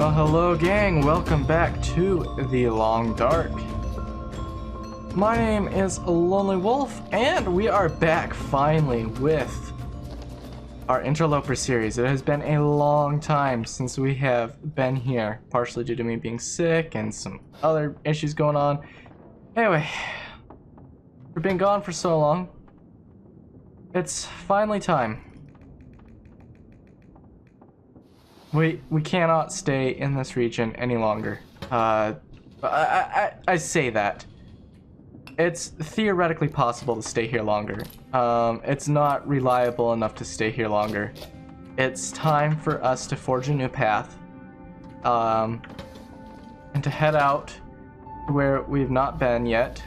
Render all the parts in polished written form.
Well, hello gang, welcome back to The Long Dark. My name is Lonelywolf, and we are back finally with our Interloper series. It has been a long time since we have been here, partially due to me being sick and some other issues going on. Anyway, we've been gone for so long. It's finally time. We cannot stay in this region any longer. I say that. It's theoretically possible to stay here longer. It's not reliable enough to stay here longer. It's time for us to forge a new path. And to head out where we've not been yet.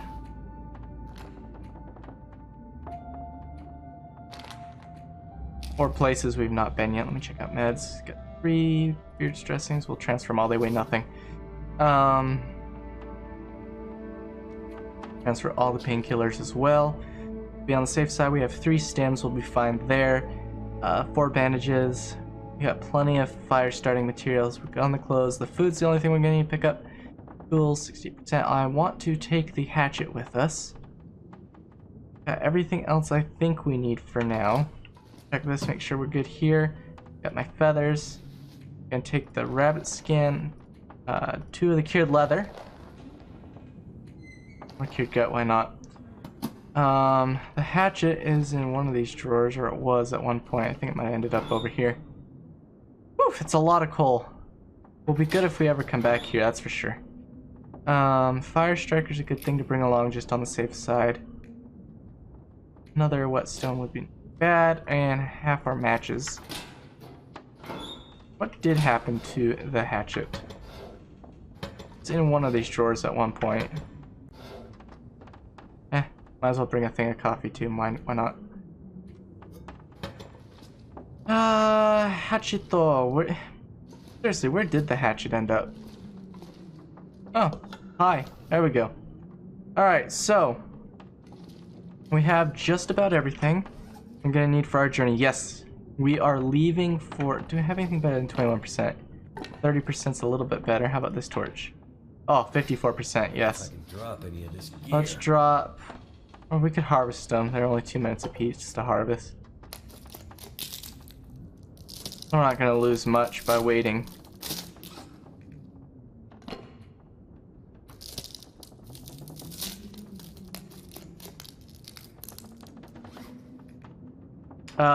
Or places we've not been yet. Let me check out meds. Got 3 beard dressings. We'll transfer them all. They weigh nothing. Transfer all the painkillers as well. Be on the safe side. We have 3 stems. We'll be fine there. 4 bandages. We got plenty of fire starting materials. We've got on the clothes. The food's the only thing we're gonna need to pick up. Tools, 60%. I want to take the hatchet with us. Got everything else I think we need for now. Check this. Make sure we're good here. Got my feathers. Gonna take the rabbit skin, 2 of the cured leather. Or cured gut, why not? The hatchet is in one of these drawers, or it was at one point. I think it might have ended up over here. Whew, it's a lot of coal. Will be good if we ever come back here, that's for sure. Fire striker's a good thing to bring along just on the safe side. Another whetstone would be bad, and half our matches. What did happen to the hatchet? It's in one of these drawers at one point. Might as well bring a thing of coffee too. Why not? Hatchet though. Seriously, where did the hatchet end up? Oh, hi. There we go. Alright, so we have just about everything I'm gonna need for our journey. Yes, we are leaving for... Do we have anything better than 21%? 30%'s a little bit better. How about this torch? Oh, 54%, yes. Let's drop... Or we could harvest them. They're only 2 minutes apiece to harvest. We're not gonna lose much by waiting.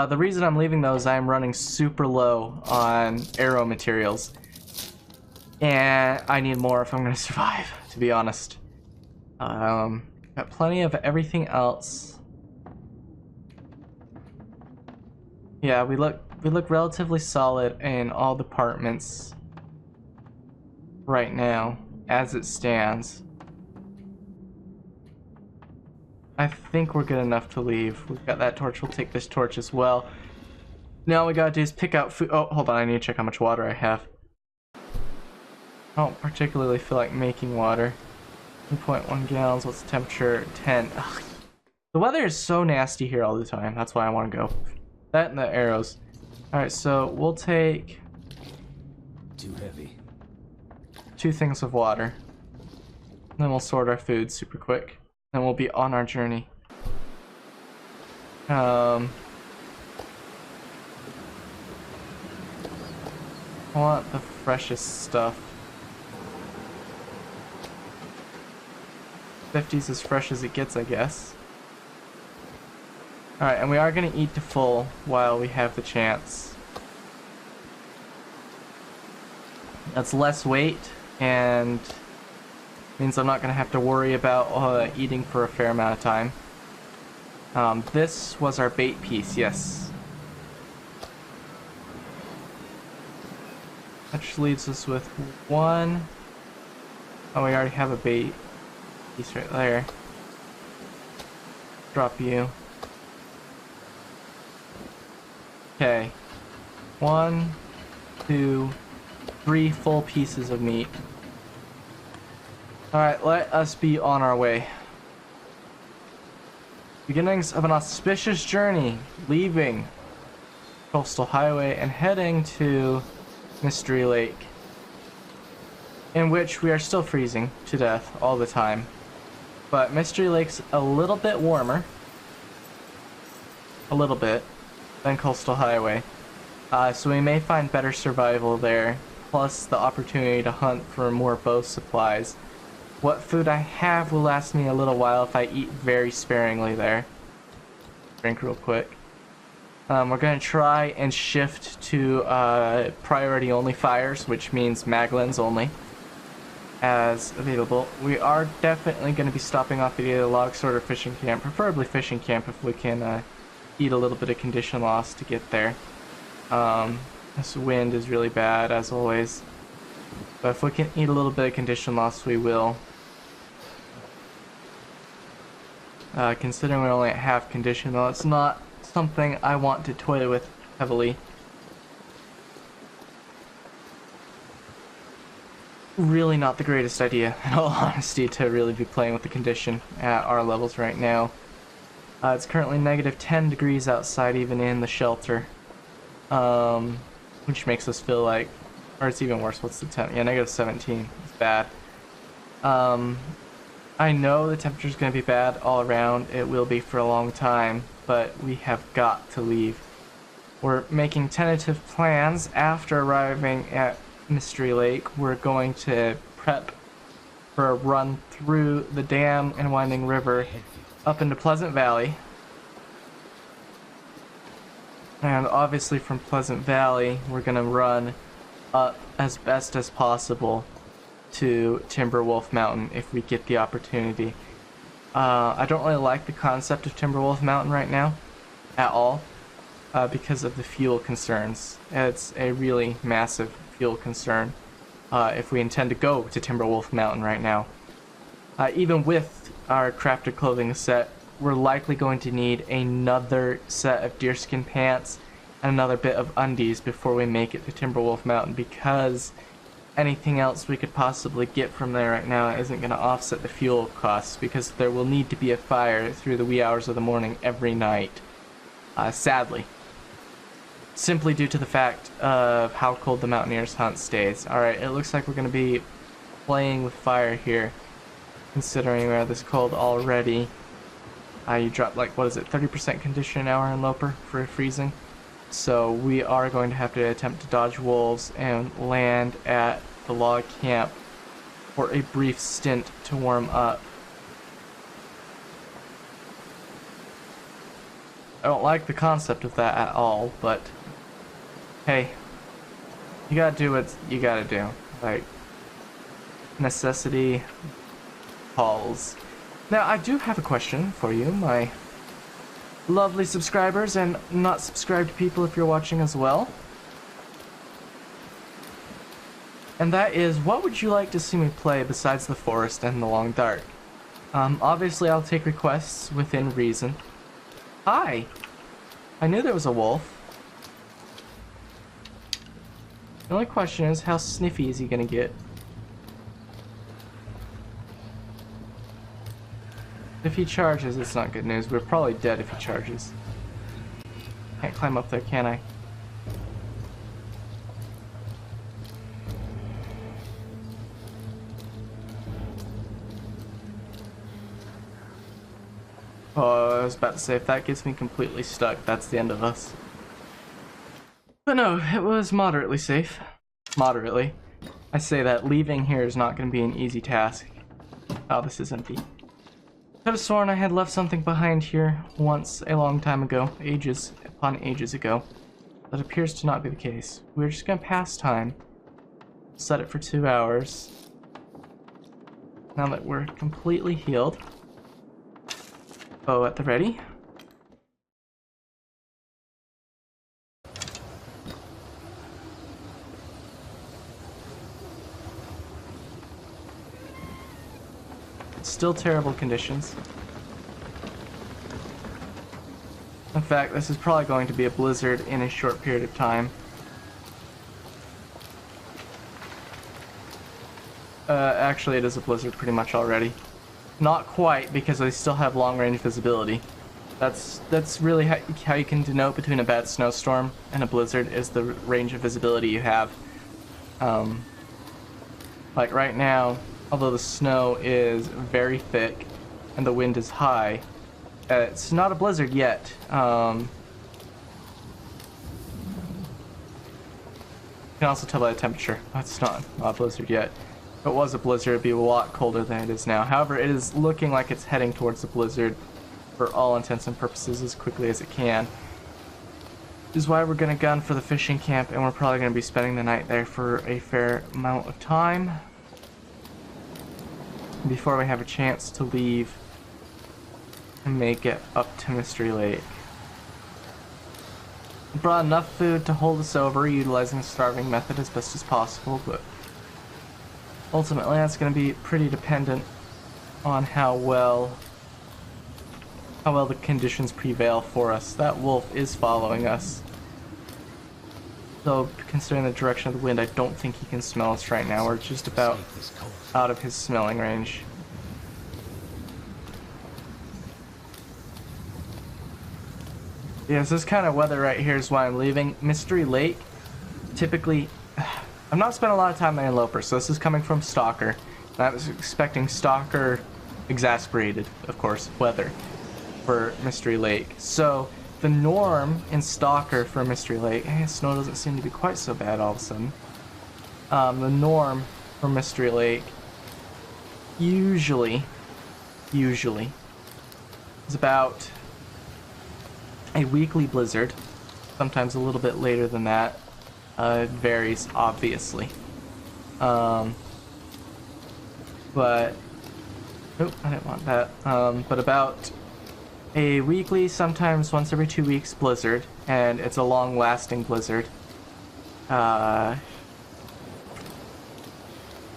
The reason I'm leaving those, I'm running super low on arrow materials. And I need more if I'm going to survive, to be honest. Got plenty of everything else. Yeah, we look relatively solid in all departments right now, as it stands. I think we're good enough to leave. We've got that torch. We'll take this torch as well. Now all we gotta do is pick out food. Oh, hold on. I need to check how much water I have. I don't particularly feel like making water. 2.1 gallons. What's the temperature? 10. Ugh. The weather is so nasty here all the time. That's why I want to go. That and the arrows. Alright, so we'll take... Too heavy. 2 things of water. Then we'll sort our food super quick. And we'll be on our journey. I want the freshest stuff. 50's as fresh as it gets, I guess. Alright, and we are going to eat to full while we have the chance. That's less weight, and means I'm not going to have to worry about eating for a fair amount of time. This was our bait piece, yes. Which leaves us with 1. Oh, we already have a bait piece right there. Drop you. Okay. 1, 2, 3 full pieces of meat. Alright, let us be on our way. Beginnings of an auspicious journey, leaving Coastal Highway and heading to Mystery Lake. in which we are still freezing to death all the time. But Mystery Lake's a little bit warmer, a little bit, than Coastal Highway. So we may find better survival there, plus the opportunity to hunt for more bow supplies. What food I have will last me a little while if I eat very sparingly there. Drink real quick. We're going to try and shift to priority only fires, which means Maglins only, as available. We are definitely going to be stopping off at either log sort or fishing camp, preferably fishing camp if we can eat a little bit of condition loss to get there. This wind is really bad as always, but if we can eat a little bit of condition loss, we will. Considering we're only at half condition, though, it's not something I want to toy with heavily. Really not the greatest idea, in all honesty, to really be playing with the condition at our levels right now. It's currently negative 10 degrees outside, even in the shelter. Which makes us feel like, or it's even worse, what's the temp? Yeah, negative 17. It's bad. I know the temperature's going to be bad all around. It will be for a long time, but we have got to leave. We're making tentative plans after arriving at Mystery Lake. We're going to prep for a run through the dam and winding river up into Pleasant Valley. And obviously from Pleasant Valley, we're going to run up as best as possible to Timberwolf Mountain if we get the opportunity. I don't really like the concept of Timberwolf Mountain right now at all because of the fuel concerns. It's a really massive fuel concern if we intend to go to Timberwolf Mountain right now. Even with our crafted clothing set, we're likely going to need another set of deerskin pants and another bit of undies before we make it to Timberwolf Mountain, because anything else we could possibly get from there right now isn't going to offset the fuel costs, because there will need to be a fire through the wee hours of the morning every night, sadly. Simply due to the fact of how cold the Mountaineers hunt stays. Alright, it looks like we're going to be playing with fire here, considering we're this cold already. You drop like, what is it, 30% condition now in Loper for freezing. So we are going to have to attempt to dodge wolves and land at the log camp for a brief stint to warm up. I don't like the concept of that at all, but hey, you gotta do what you gotta do. Like, necessity calls. Now, I do have a question for you, my lovely subscribers and not subscribed people if you're watching as well. And that is, what would you like to see me play besides the forest and the long dark? Obviously I'll take requests within reason. Hi! I knew there was a wolf. The only question is, how sniffy is he gonna get? If he charges, it's not good news. We're probably dead if he charges. Can't climb up there, can I? Oh, I was about to say, if that gets me completely stuck, that's the end of us. But no, it was moderately safe. Moderately. I say that leaving here is not going to be an easy task. Oh, this is empty. I could have sworn I had left something behind here once a long time ago, ages upon ages ago. That appears to not be the case. We're just gonna pass time. Set it for 2 hours. Now that we're completely healed. Bow at the ready. Still terrible conditions. In fact, this is probably going to be a blizzard in a short period of time. Actually, it is a blizzard pretty much already. Not quite, because they still have long-range visibility. That's really how you can denote between a bad snowstorm and a blizzard, is the range of visibility you have. Like right now, although the snow is very thick and the wind is high, it's not a blizzard yet. You can also tell by the temperature. It's not a blizzard yet. If it was a blizzard, it'd be a lot colder than it is now. However, it is looking like it's heading towards the blizzard for all intents and purposes as quickly as it can. This is why we're going to gun for the fishing camp, and we're probably going to be spending the night there for a fair amount of time before we have a chance to leave and make it up to Mystery Lake. We brought enough food to hold us over, utilizing the starving method as best as possible, but ultimately that's going to be pretty dependent on how well the conditions prevail for us. That wolf is following us. Though, considering the direction of the wind, I don't think he can smell us right now. We're just about out of his smelling range. Yes, this kind of weather right here is why I'm leaving. Mystery Lake, typically, I'm not spending a lot of time in Interloper, so this is coming from Stalker. And I was expecting Stalker exasperated, of course, weather for Mystery Lake. So the norm in Stalker for Mystery Lake, snow doesn't seem to be quite so bad all of a sudden. The norm for Mystery Lake usually is about a weekly blizzard, sometimes a little bit later than that. It varies, obviously. But nope, I didn't want that. But about a weekly, sometimes once every 2 weeks blizzard, and it's a long-lasting blizzard.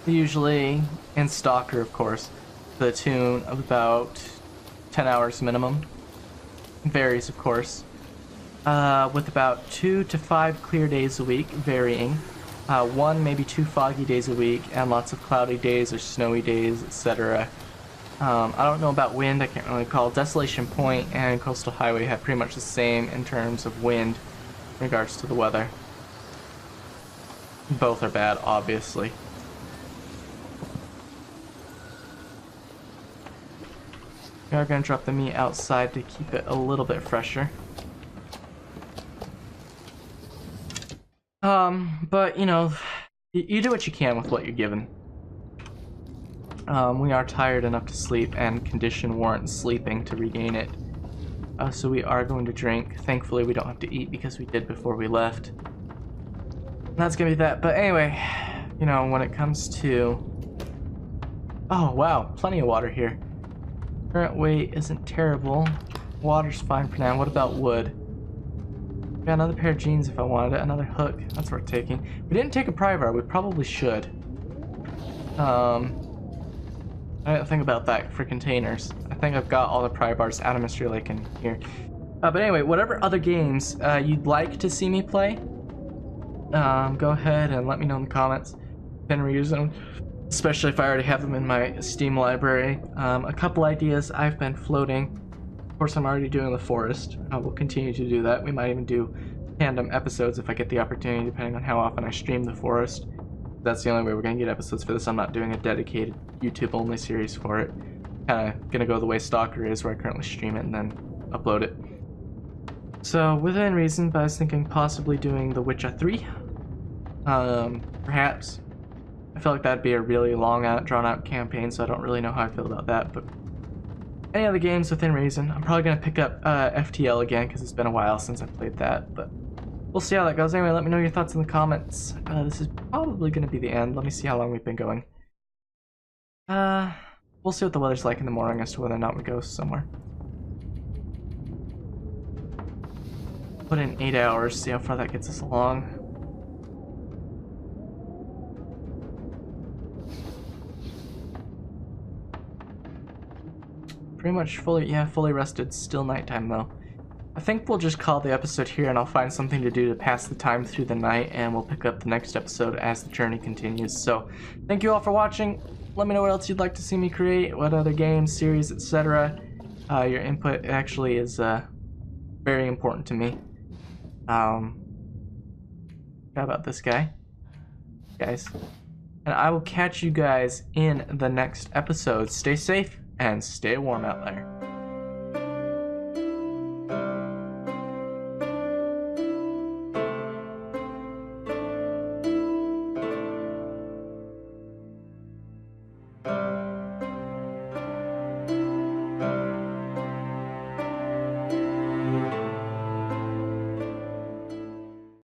Usually in Stalker, of course, the tune of about 10 hours minimum. Varies, of course. With about 2 to 5 clear days a week, varying. 1, maybe 2 foggy days a week, and lots of cloudy days or snowy days, etc. I don't know about wind, I can't really call. Desolation Point and Coastal Highway have pretty much the same in terms of wind in regards to the weather. Both are bad, obviously. We are going to drop the meat outside to keep it a little bit fresher. But, you know, you do what you can with what you're given. We are tired enough to sleep, and condition warrants sleeping to regain it. So we are going to drink. Thankfully, we don't have to eat because we did before we left. And that's going to be that. But anyway, you know, when it comes to... Oh, wow. Plenty of water here. Current weight isn't terrible. Water's fine for now. What about wood? Got another pair of jeans if I wanted it. Another hook. That's worth taking. We didn't take a pry bar. We probably should. I didn't think about that for containers. I think I've got all the pry bars out of Mystery Lake in here. But anyway, whatever other games you'd like to see me play, go ahead and let me know in the comments. Then reuse them, especially if I already have them in my Steam library. A couple ideas I've been floating. Of course, I'm already doing the forest. I will continue to do that. We might even do tandem episodes if I get the opportunity, depending on how often I stream the forest. That's the only way we're going to get episodes for this. I'm not doing a dedicated YouTube-only series for it. Kind of going to go the way Stalker is, where I currently stream it and then upload it. So, within reason, but I was thinking possibly doing The Witcher 3. Perhaps. I feel like that'd be a really long, drawn-out campaign, so I don't really know how I feel about that, but any other games within reason. I'm probably going to pick up FTL again, because it's been a while since I played that, but we'll see how that goes. Anyway, let me know your thoughts in the comments. This is probably going to be the end. Let me see how long we've been going. We'll see what the weather's like in the morning as to whether or not we go somewhere. Put in 8 hours, see how far that gets us along. Pretty much fully rested. Still nighttime though. I think we'll just call the episode here, and I'll find something to do to pass the time through the night, and we'll pick up the next episode as the journey continues. So, thank you all for watching. Let me know what else you'd like to see me create, what other games, series, etc. Your input actually is very important to me. How about this guy? Guys, kind and I will catch you guys in the next episode. Stay safe and stay warm out there.